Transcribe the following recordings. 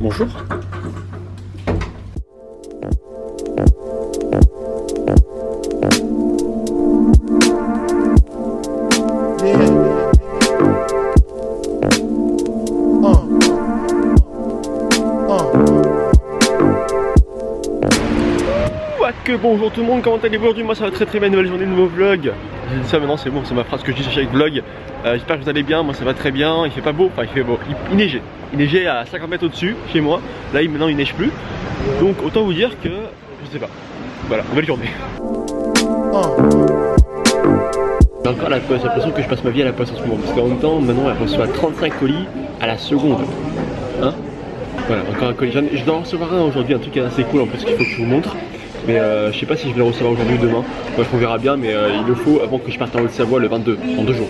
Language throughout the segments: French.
Bonjour. Bonjour tout le monde, comment allez-vous aujourd'hui? Moi ça va très bien, nouvelle journée, nouveau vlog. J'ai dit ça maintenant, c'est bon, c'est ma phrase que je dis chaque vlog. J'espère que vous allez bien, moi ça va très bien, il fait pas beau, enfin il fait beau, il neigeait. Il neigeait à 50 mètres au-dessus, chez moi. Là maintenant il neige plus. Donc autant vous dire que, je sais pas. Voilà, nouvelle journée. J'ai encore la poste, j'ai l'impression que je passe ma vie à la poste en ce moment. Parce qu'en même temps, maintenant elle reçoit 35 colis à la seconde. Hein? Voilà, encore un colis. Je dois en recevoir un aujourd'hui, un truc assez cool en plus qu'il faut que je vous montre. Mais je sais pas si je vais le recevoir aujourd'hui ou demain. Moi on verra bien, mais il le faut avant que je parte en Haute-Savoie le 22, en 2 jours.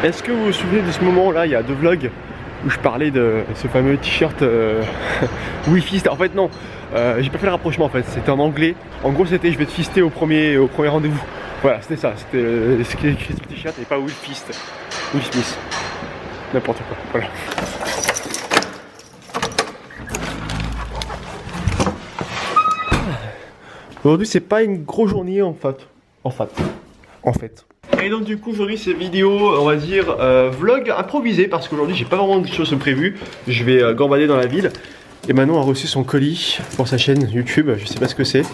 Est-ce que vous vous souvenez de ce moment là, il y a 2 vlogs où je parlais de ce fameux t-shirt Wi-Fi? En fait non, j'ai pas fait le rapprochement en fait, c'était en anglais. En gros c'était je vais te fister au premier rendez-vous. Voilà, c'était ça, c'était ce qui est écrit sur le t-shirt et pas Will Fist, Will Smith. N'importe quoi, voilà. Aujourd'hui c'est pas une grosse journée en fait. Et donc du coup aujourd'hui c'est vidéo, on va dire vlog improvisé parce qu'aujourd'hui j'ai pas vraiment de choses prévues. Je vais gambader dans la ville. Et Manon a reçu son colis pour sa chaîne YouTube, je sais pas ce que c'est.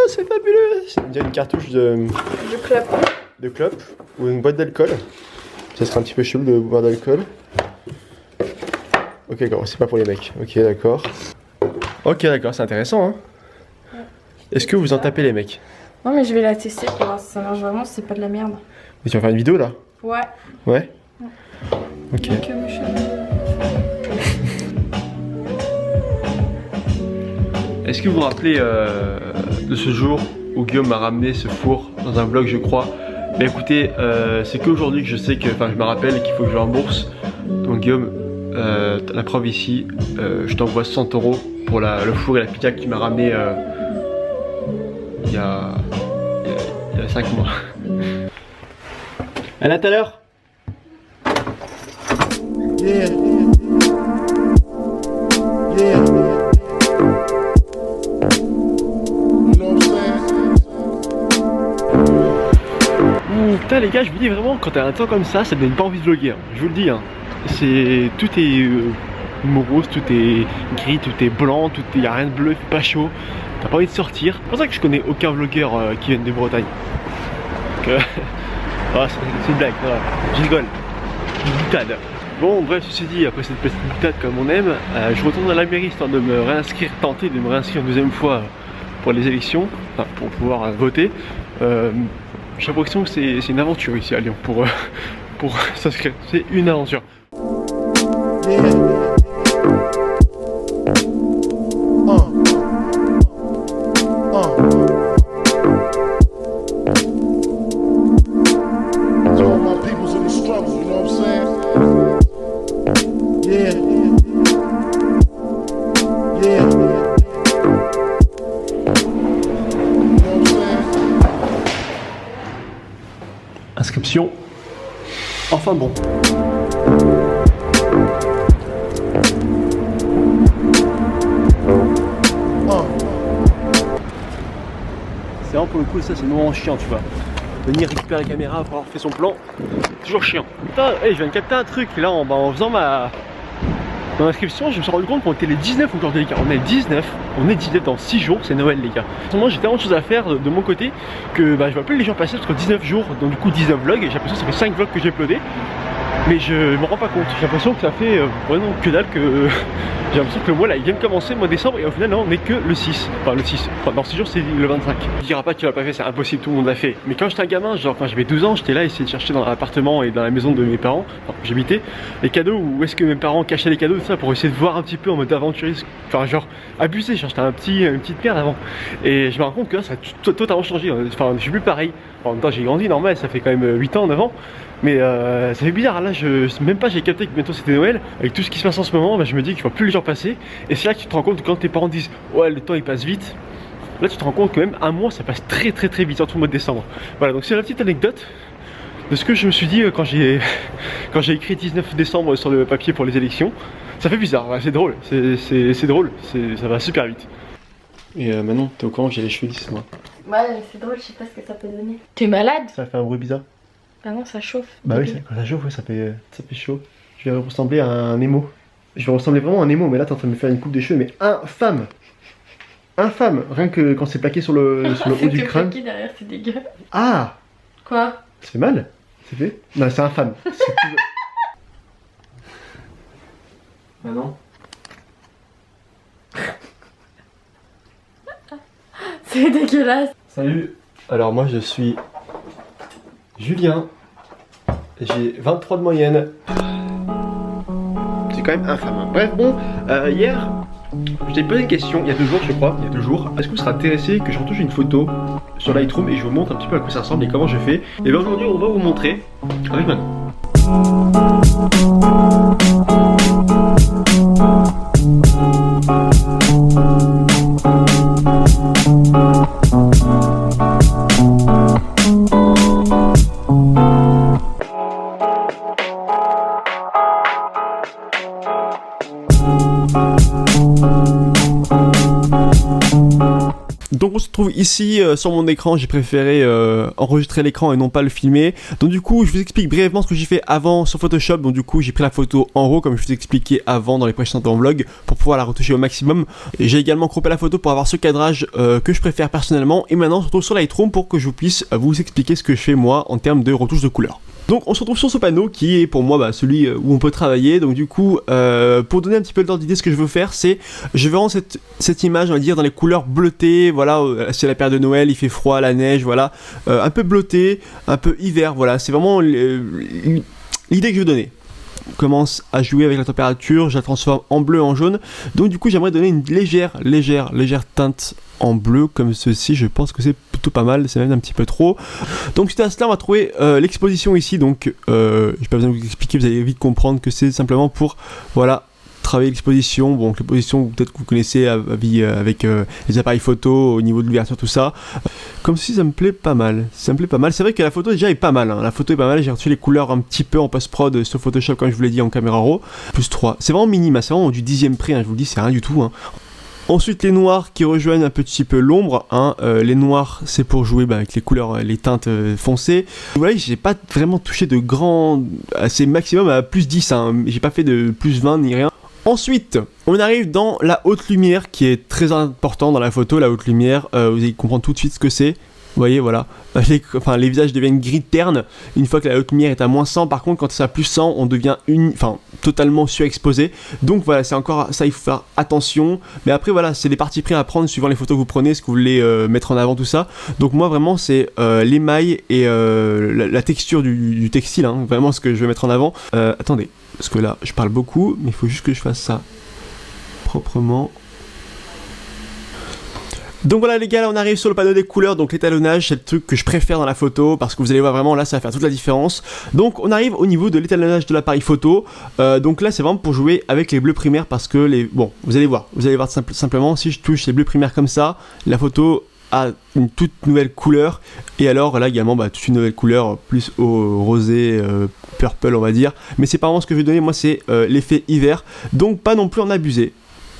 C'est fabuleux! C'est une cartouche de clope ou une boîte d'alcool. Ça serait un petit peu chelou de boire d'alcool. Ok, d'accord, c'est pas pour les mecs. Ok, d'accord. Ok, d'accord, c'est intéressant. Hein. Ouais. Est-ce que vous en tapez les mecs? Non, mais je vais la tester pour voir si ça marche vraiment, si c'est pas de la merde. Mais tu vas faire une vidéo là? Ouais. Ouais? Ok. Est-ce que vous vous rappelez de ce jour où Guillaume m'a ramené ce four dans un vlog je crois? Mais écoutez, c'est qu'aujourd'hui que je sais que, enfin je me rappelle qu'il faut que je le rembourse. Donc Guillaume, la preuve ici, je t'envoie 100 € pour le four et la pizza que tu m'as ramené il y a 5 mois. À tout à l'heure. Yeah. Yeah. Putain les gars, je vous dis vraiment, quand t'as un temps comme ça te donne pas envie de vlogger, hein. Je vous le dis, hein. Tout est morose, tout est gris, tout est blanc, y a rien de bleu, il fait pas chaud. T'as pas envie de sortir. C'est pour ça que je connais aucun vlogueur qui vient de Bretagne. Donc, oh, c'est une blague, voilà. Je rigole. Une boutade. Bon bref, ceci dit, après cette petite boutade comme on aime, je retourne à la mairie histoire de me réinscrire, tenter de me réinscrire une deuxième fois pour les élections, enfin pour pouvoir voter. J'ai l'impression que c'est une aventure ici à Lyon pour s'inscrire. C'est une aventure. Inscription. Enfin bon. C'est vraiment pour le coup ça c'est vraiment chiant tu vois. Venir récupérer la caméra pour avoir fait son plan. Toujours chiant. Putain, hey, je viens de capter un truc là en faisant mon inscription, je me suis rendu compte qu'on était les 19 aujourd'hui les gars. On est 19 dans 6 jours, c'est Noël les gars. En ce moment j'ai tellement de choses à faire de mon côté que je vois plus les gens passer parce que 19 jours, donc du coup 19 vlogs, et j'ai l'impression que ça fait 5 vlogs que j'ai uploadé. Mais je me rends pas compte, j'ai l'impression que ça fait vraiment que dalle que j'ai l'impression que le mois là il vient de commencer, le mois de décembre, et au final non, on est que le 6. Enfin le 6, enfin dans 6 jours c'est le 25. Je dirais pas que tu l'as pas fait, c'est impossible, tout le monde l'a fait. Mais quand j'étais un gamin, genre quand j'avais 12 ans, j'étais là, essayer de chercher dans l'appartement et dans la maison de mes parents, enfin j'habitais, les cadeaux, où est-ce que mes parents cachaient les cadeaux, tout ça, pour essayer de voir un petit peu en mode aventuriste, enfin genre abusé, genre j'étais une petite merde avant. Et je me rends compte que là ça a totalement changé, enfin je suis plus pareil. En même temps j'ai grandi, normal, ça fait quand même 8 ans, 9 ans. Mais ça fait bizarre, là même pas j'ai capté que bientôt c'était Noël. Avec tout ce qui se passe en ce moment, bah, je me dis qu'il ne faut plus le temps passer. Et c'est là que tu te rends compte que quand tes parents disent ouais le temps il passe vite, là tu te rends compte que même un mois ça passe très vite, surtout le mois de décembre. Voilà, donc c'est la petite anecdote de ce que je me suis dit quand j'ai écrit 19 décembre sur le papier pour les élections. Ça fait bizarre, ouais, c'est drôle, c'est drôle, ça va super vite. Et Manon, t'es au courant que j'ai les cheveux lisses moi? Ouais, mais c'est drôle, je sais pas ce que ça peut donner. T'es malade? Ça fait un bruit bizarre. Bah non, ça chauffe. Bah oui, quand ça chauffe, ouais, ça fait chaud. Je vais ressembler à un émo. Je vais ressembler vraiment à un émo, mais là t'es en train de me faire une coupe des cheveux, mais infâme! Infâme! Rien que quand c'est plaqué sur le haut du crâne. C'est plaqué derrière, c'est dégueu. Ah! Quoi? Ça fait mal? C'est fait? Non, c'est infâme. Bah non. C'est dégueulasse. Salut! Alors moi je suis Julien. J'ai 23 de moyenne. C'est quand même infâme. Hein. Bref, bon, hier, je t'ai posé une question, il y a 2 jours je crois, Est-ce que vous serez intéressé que je retouche une photo sur Lightroom et je vous montre un petit peu à quoi ça ressemble et comment je fais? Et bien aujourd'hui on va vous montrer avec Manon. Donc on se trouve ici sur mon écran, j'ai préféré enregistrer l'écran et non pas le filmer. Donc du coup je vous explique brièvement ce que j'ai fait avant sur Photoshop. Donc du coup j'ai pris la photo en RAW comme je vous ai expliqué avant dans les précédents vlogs pour pouvoir la retoucher au maximum. J'ai également croppé la photo pour avoir ce cadrage que je préfère personnellement. Et maintenant on se retrouve sur Lightroom pour que je puisse vous expliquer ce que je fais moi en termes de retouche de couleurs. Donc on se retrouve sur ce panneau qui est pour moi celui où on peut travailler. Donc du coup pour donner un petit peu l'ordre d'idée, ce que je veux faire c'est je vais rendre cette image on va dire dans les couleurs bleutées. Voilà, c'est la période de Noël, il fait froid, la neige, voilà, un peu bleuté, un peu hiver, voilà, c'est vraiment l'idée que je veux donner. On commence à jouer avec la température, je la transforme en bleu, en jaune. Donc du coup j'aimerais donner une légère teinte en bleu comme ceci. Je pense que c'est plutôt pas mal, c'est même un petit peu trop. Donc suite à cela on va trouver l'exposition ici. Donc j'ai pas besoin de vous expliquer, vous allez vite comprendre que c'est simplement pour voilà travailler l'exposition. Bon, l'exposition peut-être que vous connaissez avec les appareils photo au niveau de l'ouverture, tout ça. Comme si ça me plaît pas mal. C'est vrai que la photo déjà est pas mal. Hein. La photo est pas mal. J'ai reçu les couleurs un petit peu en post-prod sur Photoshop comme je vous l'ai dit en caméra RAW. Plus 3. C'est vraiment minime. C'est vraiment du 10e près. Hein, je vous le dis, c'est rien du tout. Hein. Ensuite les noirs qui rejoignent un petit peu l'ombre, hein. Les noirs c'est pour jouer avec les couleurs, les teintes foncées. Vous voyez, j'ai pas vraiment touché de grand, c'est maximum à plus 10, hein. J'ai pas fait de plus 20 ni rien. Ensuite, on arrive dans la haute lumière qui est très important dans la photo, la haute lumière, vous allez comprendre tout de suite ce que c'est. Vous voyez, voilà, les visages deviennent gris terne une fois que la haute lumière est à moins 100. Par contre, quand c'est à plus 100, on devient totalement surexposé. Donc voilà, c'est encore ça, il faut faire attention. Mais après, voilà, c'est des parties pris à prendre suivant les photos que vous prenez, ce que vous voulez mettre en avant, tout ça. Donc moi, vraiment, c'est l'émail et la texture du textile, hein, vraiment ce que je vais mettre en avant. Attendez, parce que là, je parle beaucoup, mais il faut juste que je fasse ça proprement. Donc voilà les gars, là on arrive sur le panneau des couleurs, donc l'étalonnage c'est le truc que je préfère dans la photo parce que vous allez voir vraiment là ça va faire toute la différence. Donc on arrive au niveau de l'étalonnage de l'appareil photo, donc là c'est vraiment pour jouer avec les bleus primaires parce que vous allez voir simplement si je touche les bleus primaires comme ça, la photo a une toute nouvelle couleur et alors là également toute une nouvelle couleur plus au rosé, purple on va dire, mais c'est pas vraiment ce que je vais donner, moi c'est l'effet hiver, donc pas non plus en abuser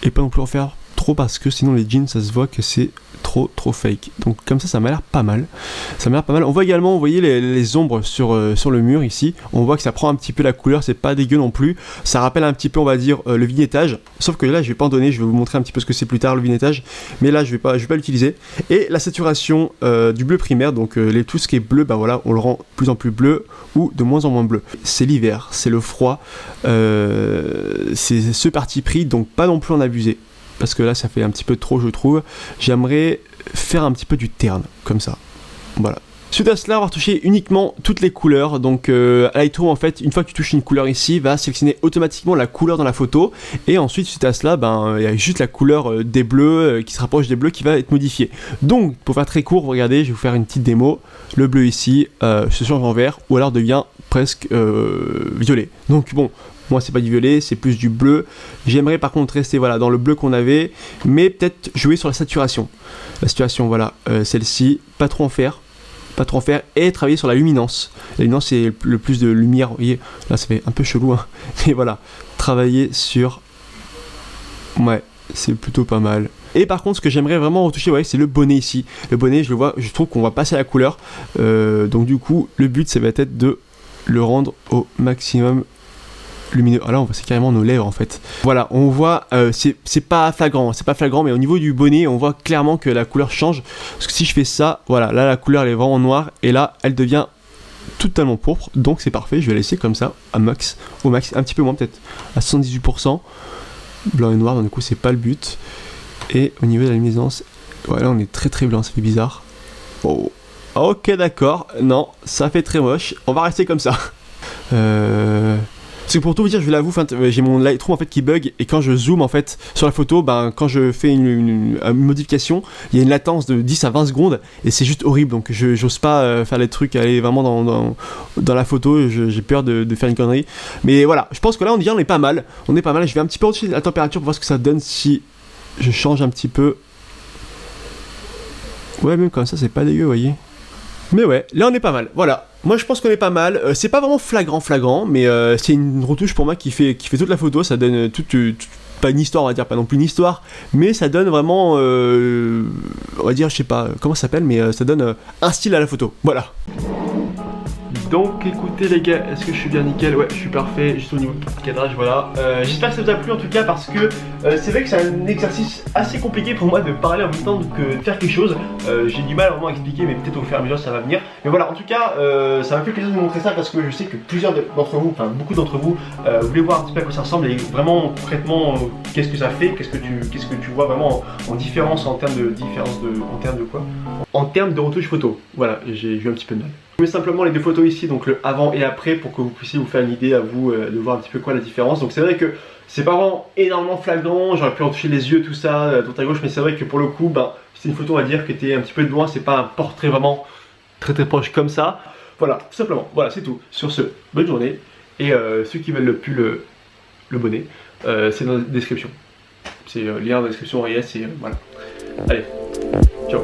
et pas non plus en faire trop parce que sinon les jeans ça se voit que c'est trop fake. Donc comme ça m'a l'air pas mal. On voit également, vous voyez les ombres sur le mur ici. On voit que ça prend un petit peu la couleur, c'est pas dégueu non plus. Ça rappelle un petit peu on va dire le vignettage. Sauf que là je vais pas en donner, je vais vous montrer un petit peu ce que c'est plus tard le vignettage. Mais là je vais pas l'utiliser. Et la saturation du bleu primaire, donc tout ce qui est bleu, voilà, on le rend de plus en plus bleu ou de moins en moins bleu. C'est l'hiver, c'est le froid. C'est ce parti pris, donc pas non plus en abuser. Parce que là ça fait un petit peu trop je trouve. J'aimerais faire un petit peu du terne comme ça, voilà, Suite à cela, on va toucher uniquement toutes les couleurs. Donc Lightroom, en fait, une fois que tu touches une couleur ici, va sélectionner automatiquement la couleur dans la photo. Et ensuite, suite à cela, il y a juste la couleur des bleus qui se rapproche des bleus qui va être modifiée. Donc, pour faire très court, regardez, je vais vous faire une petite démo. Le bleu ici se change en vert ou alors devient presque violet. Donc bon, moi c'est pas du violet, c'est plus du bleu. J'aimerais par contre rester voilà, dans le bleu qu'on avait, mais peut-être jouer sur la saturation. La saturation, voilà, celle-ci, pas trop en faire, et travailler sur la luminance. La luminance c'est le plus de lumière, vous voyez, là ça fait un peu chelou, hein, mais voilà, travailler sur... Ouais, c'est plutôt pas mal. Et par contre, ce que j'aimerais vraiment retoucher, ouais, c'est le bonnet ici. Le bonnet, je le vois, je trouve qu'on va passer à la couleur. Donc du coup, le but, ça va être de le rendre au maximum lumineux. Ah là, on voit, c'est carrément nos lèvres en fait. Voilà, on voit, c'est pas flagrant, mais au niveau du bonnet, on voit clairement que la couleur change. Parce que si je fais ça, voilà, là la couleur elle est vraiment noire et là, elle devient totalement pourpre. Donc c'est parfait, je vais la laisser comme ça, au max, un petit peu moins peut-être, à 78%. Blanc et noir, donc du coup, c'est pas le but. Et au niveau de la luminescence, ouais, là on est très blanc, ça fait bizarre. Oh. Ok, d'accord, non, ça fait très moche, on va rester comme ça. C'est pour tout vous dire, je l'avoue, j'ai mon Lightroom en fait qui bug et quand je zoome en fait sur la photo, quand je fais une modification, il y a une latence de 10 à 20 secondes et c'est juste horrible, donc j'ose pas faire les trucs, aller vraiment dans la photo, j'ai peur de faire une connerie. Mais voilà, je pense que là on est pas mal, je vais un petit peu au-dessus de la température pour voir ce que ça donne si je change un petit peu. Ouais, même comme ça c'est pas dégueu, vous voyez. Mais ouais, là on est pas mal, voilà. Moi je pense qu'on est pas mal, c'est pas vraiment flagrant, mais c'est une retouche pour moi qui fait toute la photo, ça donne pas une histoire on va dire, pas non plus une histoire, mais ça donne vraiment, on va dire, je sais pas comment ça s'appelle, mais ça donne un style à la photo, voilà. Donc écoutez les gars, est-ce que je suis bien nickel? Ouais, je suis parfait, juste au niveau du cadrage, voilà. J'espère que ça vous a plu en tout cas parce que c'est vrai que c'est un exercice assez compliqué pour moi de parler en même temps que de faire quelque chose. J'ai du mal vraiment à expliquer, mais peut-être au fur et à mesure ça va venir. Mais voilà, en tout cas, ça m'a fait plaisir de vous montrer ça parce que je sais que plusieurs d'entre vous, enfin beaucoup d'entre vous, voulez voir un petit peu à quoi ça ressemble et vraiment concrètement qu'est-ce que ça fait, qu'est-ce que tu vois vraiment en différence en termes de quoi? En termes de retouche photo. Voilà, j'ai eu un petit peu de mal. Je mets simplement les deux photos ici, donc le avant et après, pour que vous puissiez vous faire une idée à vous de voir un petit peu quoi la différence. Donc c'est vrai que c'est pas vraiment énormément flagrant, j'aurais pu en toucher les yeux, tout ça, à droite à gauche, mais c'est vrai que pour le coup, c'est une photo on va dire qui était un petit peu de loin, c'est pas un portrait vraiment très proche comme ça. Voilà, tout simplement, voilà c'est tout. Sur ce, bonne journée, et ceux qui veulent le plus le bonnet, c'est dans la description. C'est lien dans la description, et voilà. Allez, ciao.